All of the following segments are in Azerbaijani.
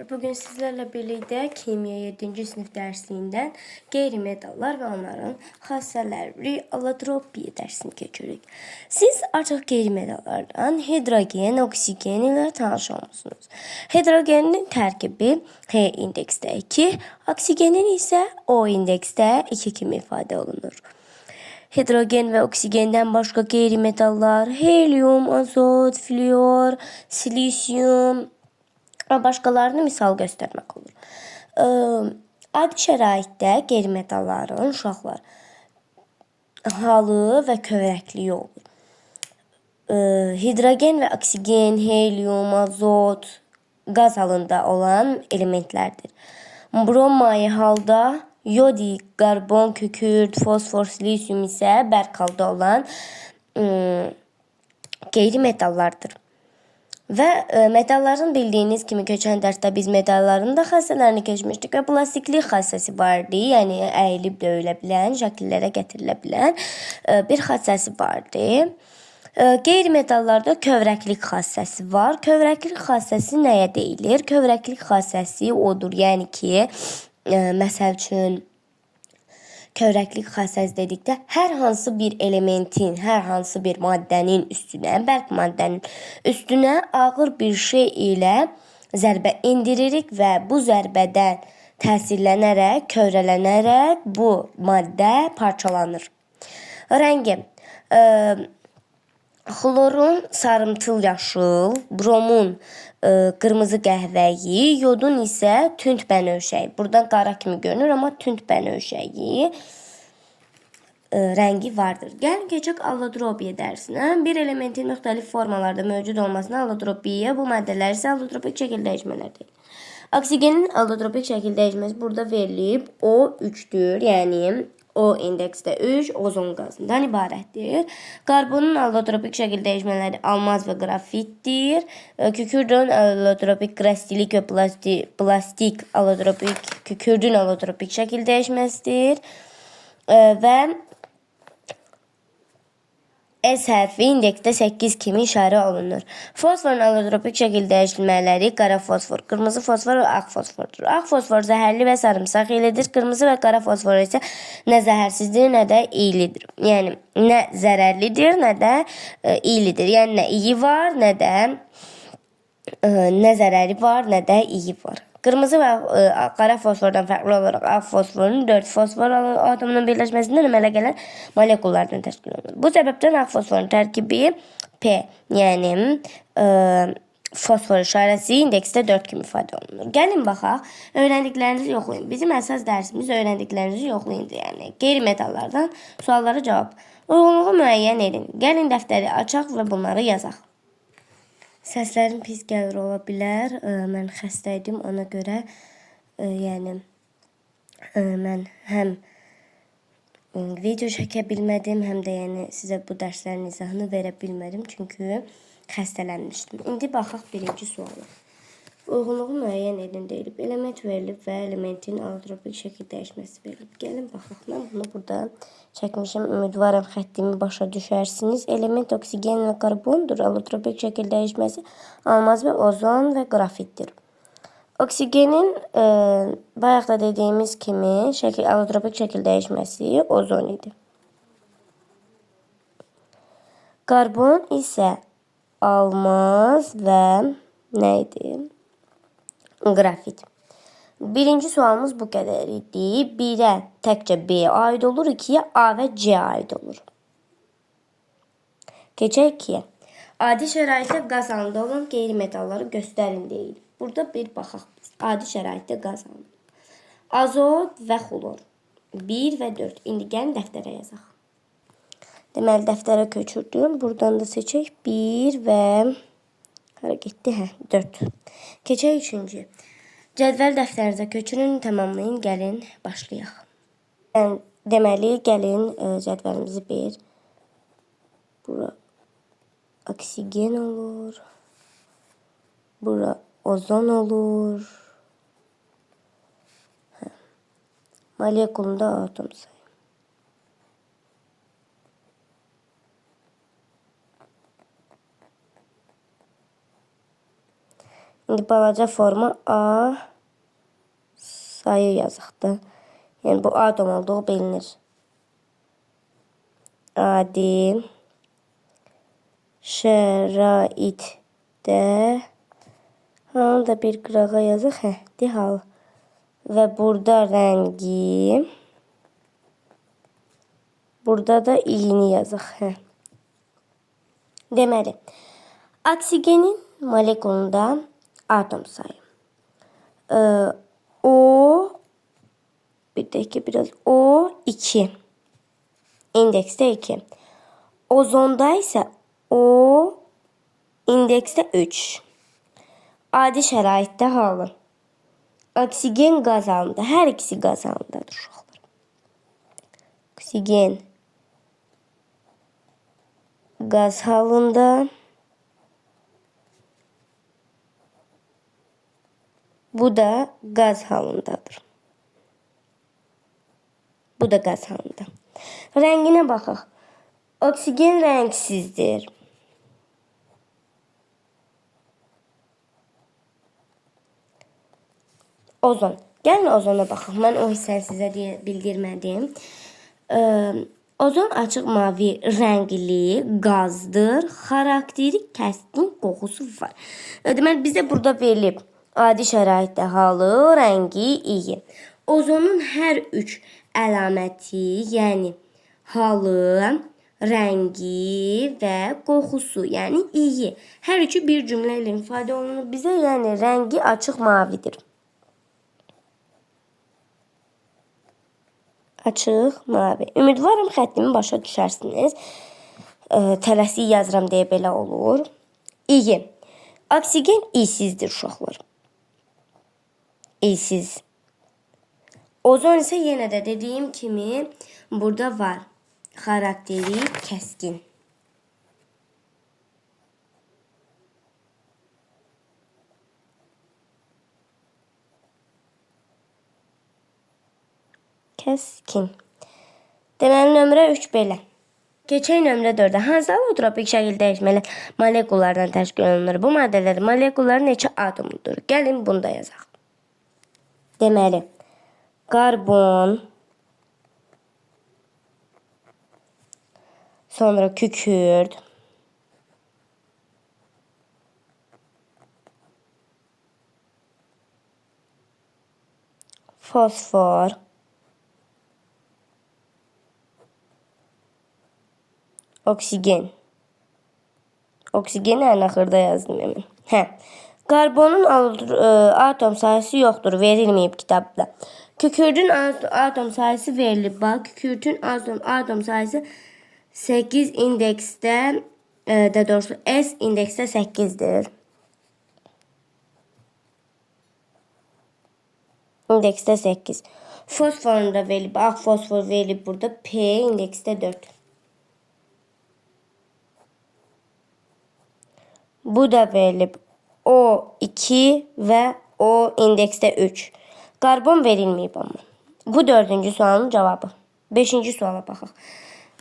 Merhabalar. Bugün sizlerle birlikte kimya 7. sınıf dersinden qeyri-metallar ve onların xassələri allotropiya dersini geçirik. Siz artıq qeyri-metallardan hidrogen, oksigen ilə tanış olmusunuz. Hidrogenin tərkibi H indeksdə 2, oksigenin isə O indeksdə 2 kimi ifadə olunur. Hidrogen ve oksigenden başka qeyri-metallar helyum, azot, flüor, silisyum və başqalarını misal göstərmək olur. Adi şəraitdə qeyri-metalların uşaqlar halı və kövrəkliyi olur. Hidrogen və oksigen, helyum, azot qaz halında olan elementlərdir. Brom mayı halda, yodik, karbon, kükürt, fosfor, silisyum isə bərk halda olan qeyri-metallardır. Və metalların bildiyiniz kimi keçən dərsdə biz metalların da xassələrini keçmişdik və plastiklik xassəsi vardı. Yəni əyilib döyülə bilən, şəkillərə gətirilə bilən bir xassəsi vardı. Qeyri-metallarda kövrəklik xassəsi var. Kövrəklik xassəsi nəyə deyilir? Kövrəklik xassəsi odur, yəni ki, məsəl üçün kövrəklik xassəsi dedikdə hər hansı bir elementin, hər hansı bir maddənin üstünə, bərk maddənin üstünə ağır bir şey ilə zərbə indiririk və bu zərbədən təsirlənərək, kövrələnərək bu maddə parçalanır. Rəngi xlorun sarımtıl yaşıl, bromun qırmızı qəhvəyi, yodun isə tünd bənövşəyi. Buradan qara kimi görünür, amma tünd bənövşəyi rəngi vardır. Gəlin keçək allotropiya dərsinə. Bir elementin müxtəlif formalarda mövcud olmasına allotropiya, bu maddələr isə allotropik şəkil dəyişmələr deyilir. Oksigenin allotropik şəkil dəyişməsi burada verilib. O 3'dür, yəni O indeksdə 3 ozon qazından ibarətdir. Karbonun allotropik şəkil dəyişmələri almaz və qrafitdir. Kükürdün allotropik krastilik və plastik allotropik kükürdün allotropik şəkil dəyişməsidir. Və S hərfi indeksdə 8 kimi işarə olunur. Fosforun allotropik şəkil dəyişilmələri qara fosfor, qırmızı fosfor və ağ fosfordur. Ağ fosfor zəhərli və sarımsaq iyilidir. Qırmızı və qara fosfor isə nə zəhərsizdir, nə də iyilidir. Yəni nə zərərlidir, nə də iyilidir. Yəni nə iyi var, nə də nə zərəri var, nə də iyi var. Qırmızı və qara fosfordan fərqli olaraq ağ fosforun 4 fosfor atomunun birləşməsindən əmələ gələn molekullardan təşkil olunur. Bu səbəbdən ağ fosforun tərkibi P, yəni fosfor işarəsi indeksdə 4 kimi ifadə olunur. Gəlin baxaq, öyrəndiklərinizi yoxlayın. Bizim əsas dərsimiz öyrəndiklərinizi yoxlayındır. Yəni qeyri-metallardan suallara cavab. Uyğunluğu müəyyən edin. Gəlin dəftəri açaq və bunları yazaq. Səslərim pis gəlir ola bilər. Mən xəstə idim, ona görə yəni mən həm video çəkə bilmədim, həm də yəni sizə bu dərslərin izahını verə bilmədim, çünki xəstələnmişdim. İndi baxaq birinci suala. Uyğunluğu müəyyən edin deyilib. Element verilib və elementin allotropik şəkil dəyişməsi verilib. Gəlin baxaq. Mən bunu burada çəkmişəm. Ümidvaram xəttimi başa düşərsiniz. Element oksigen və karbondur. Allotropik şəkil dəyişməsi almaz və ozon və qrafitdir. Oksigenin bayaq da dediyimiz kimi allotropik şəkil dəyişməsi ozon idi. Karbon isə almaz və nə idi? Qrafit. Birinci sualımız bu qədər idi. 1'ə təkcə B aid olur, 2'yə A və C aid olur. Keçək 2'yə. Adi şəraitdə qaz halında olan qeyri-metalları göstərin deyil. Burada bir baxaq biz. Adi şəraitdə qaz halında. Azot və xlor. 1 və 4. İndi gəlin dəftərə yazaq. Deməli, dəftərə köçürdüm. Buradan da seçək 1 və hara getdi? 4. Keçək 3-cü. Cədvəl dəftərinizə köçürün, tamamlayın, gəlin, başlayaq. Deməli, gəlin cədvəlimizi bir. Bura oksigen olur. Bura ozon olur. Molekulunda atom sayı. İndi balaca forma A sayı yazıqdır. Yəni bu atom olduğu bilinir. Adi şəraitdə halı da bir qırağa yazıq. Hal. Və burada rəngi, burada da iyini yazıq. Deməli, oksigenin molekulunda atom sayı. O bir dakika biraz O2 indekste 2. Ozonda ise O indekste 3. Adi şəraitdə halı. Oksigen qaz halında. Hər ikisi qaz halındadır uşaqlar. Oksigen qaz halında. Bu da qaz halındadır. Bu da qaz halında. Rənginə baxaq. Oksigen rəngsizdir. Ozon. Gəlin ozona baxaq. Mən o hissəni sizə bildirmədim. Ozon açıq mavi rəngli qazdır. Xarakteri kəskin qoxusu var. Deməli bizə burada verilib adi şəraitdə halı, rəngi iyi. Ozonun hər üç əlaməti, yəni halı, rəngi və qoxusu, yəni iyi. Hər üçü bir cümlə ilə ifadə olunur bizə, yəni rəngi açıq mavidir. Açıq mavi. Ümidvaram xəttimi başa düşərsiniz. Tələsik yazıram deyə belə olur. İyi. Oksigen iyisizdir uşaqlar. İyisiz. Ozon isə yenə də dediyim kimi burada var. Xarakteri kəskin. Kəskin. Deməli nömrə 3 belə. Keçək nömrə 4-ə. Hansı alotropik şəkil dəyişməli molekullardan təşkil olunur? Bu maddələrin molekulları neçə atomludur? Gəlin bunu da yazaq. Deməli, karbon, sonra kükürt, fosfor, oksigen. Oksigeni ən axırda yazdım hemen. Karbonun atom sayısı yoxdur, verilməyib kitabda. Kükürdün atom sayısı verilib. Bax, kükürdün atom sayısı 8 indeksdə, də doğrusu S indeksdə 8'dir. İndeksdə 8. Fosforun da verilib. Ağ fosfor verilib burada. P indeksdə 4. Bu da verilib. O2 ve O indekste 3. Karbon verilmeyip ama. Bu 4. sualın cevabı. 5. suala baxaq.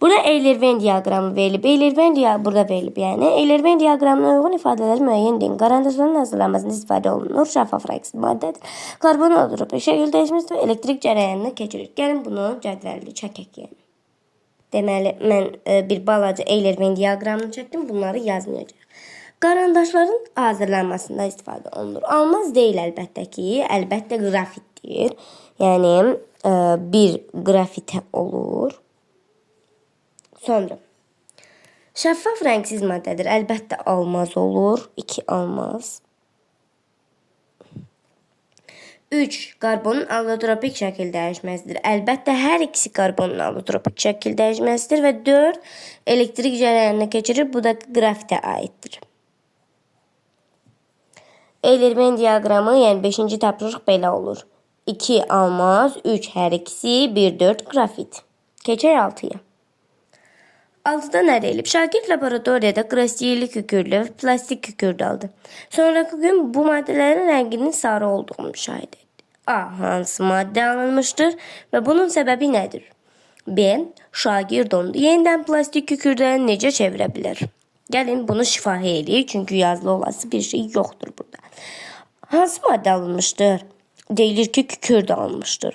Burada Eyler-Venn diaqramı verilib. Eyler-Venn burada verilib. Yəni Eyler-Venn diaqramına uyğun ifadələr müəyyəndir. Qarandaşların hazırlanmasında istifadə olunur. Şəffaf rəngsiz maddədir. Karbon öldürüb şəkil dəyişməsi və elektrik cərəyanına keçirir. Gəlin bunu cədvəlli çəkək. Yəni. Deməli mən bir balaca Eyler-Venn diaqramını çəkdim. Bunları yazmayacağım. Qarandaşların hazırlanmasında istifadə olunur. Almaz deyil əlbəttə ki, əlbəttə qrafitdir. Yəni bir qrafitə olur. Sonra şəffaf rəngsiz maddədir. Əlbəttə almaz olur. 2 almaz. 3. Karbonun allotropik şəkil dəyişməsidir. Əlbəttə hər ikisi karbonun allotropik şəkil dəyişməsidir və 4 elektrik cərəyanına keçirir. Bu da qrafitə aiddir. Eyler-Venn diaqramı, yəni 5-ci tapşırıq belə olur. 2 almaz, 3 hər ikisi, 1, 4 qrafit. Keçək 6-ya. 6-da nə deyilib? Şagird laboratoriyada qrasiyeli kükürdlü və plastik kükürd aldı. Sonraki gün bu maddələrin rənginin sarı olduğunu müşahidə etdi. A. Hansı maddə alınmışdır və bunun səbəbi nədir? B. Şagird onu yenidən plastik kükürdləri necə çevirə bilər? Gəlin bunu şifahi eləyək, çünki yazılı olası bir şey yoxdur burada. Hansı maddə alınmışdır? Deyilir ki, kükürt alınmışdır.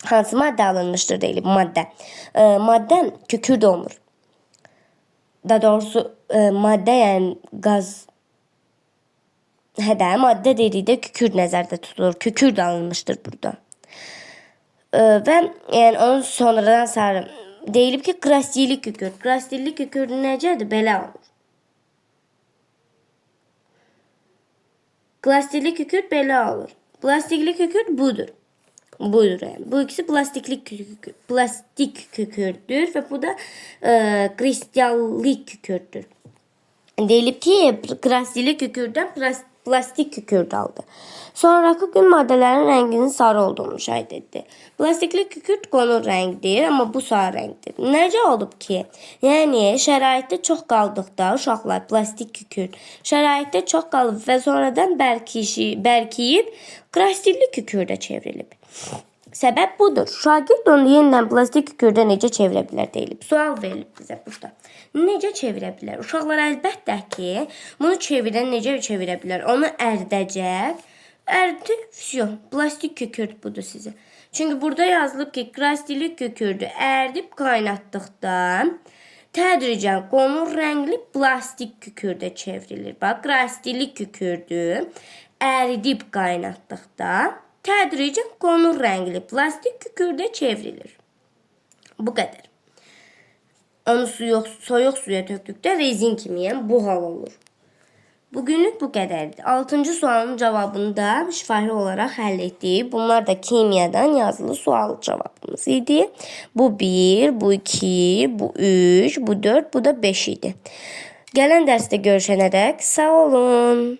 Hansı maddə alınmışdır deyilir maddə. Maddə kükürt olmur. Daha doğrusu maddə yəni qaz. Hə də maddə dedikdə kükürt nəzərdə tutulur. Kükürt alınmışdır burada. Və yəni onun sonradan sarı deyilib ki, krastilli kükürt. Krastilli kükürt necədir? Belə olur. Plastikli kükürt belə olur. Plastikli kükürt budur. Budur yani. Bu ikisi plastik kükürttür ve bu da kristallik kükürttür. Deyilib ki, kristallik kükürtdən plastik kükürt aldı. Sonraki gün maddələrin rənginin sarı olduğunu müşahidə etdi. Plastikli kükürt qonur rəngdir, amma bu sarı rəngdir. Necə olub ki? Yəni şəraitdə çox qaldıqda uşaqlar plastik kükürt şəraitdə çox qalıb və sonradan bərkiyib kristalli kükürdə çevrilib. Səbəb budur. Şagird onu yenidən plastik kükürdə necə çevirə bilər deyilib. Sual verilib bizə burada. Necə çevirə bilər? Uşaqlar əlbəttə ki, bunu çevirən necə çevirə bilər? Onu ərdəcək. Ərdi, vəsiyo, plastik kükürt budur sizə. Çünki burada yazılıb ki, kristalli kükürdü ərdib qaynatdıqda tədricən qonur rəngli plastik kükürdə çevrilir. Bax, kristalli kükürdü əridib qaynatdıqda tədricən qonur rəngli plastik kükürdə çevrilir. Bu qədər. Onu soyuq suya tökdükdə rezin kimi, yəni buğal olur. Bugünlük bu qədərdir. 6-cı sualın cavabını da şifahi olaraq həll etdik. Bunlar da kimyadan yazılı sual cavabımız idi. Bu 1, bu 2, bu 3, bu 4, bu da 5 idi. Gələn dərsdə görüşənədək sağ olun.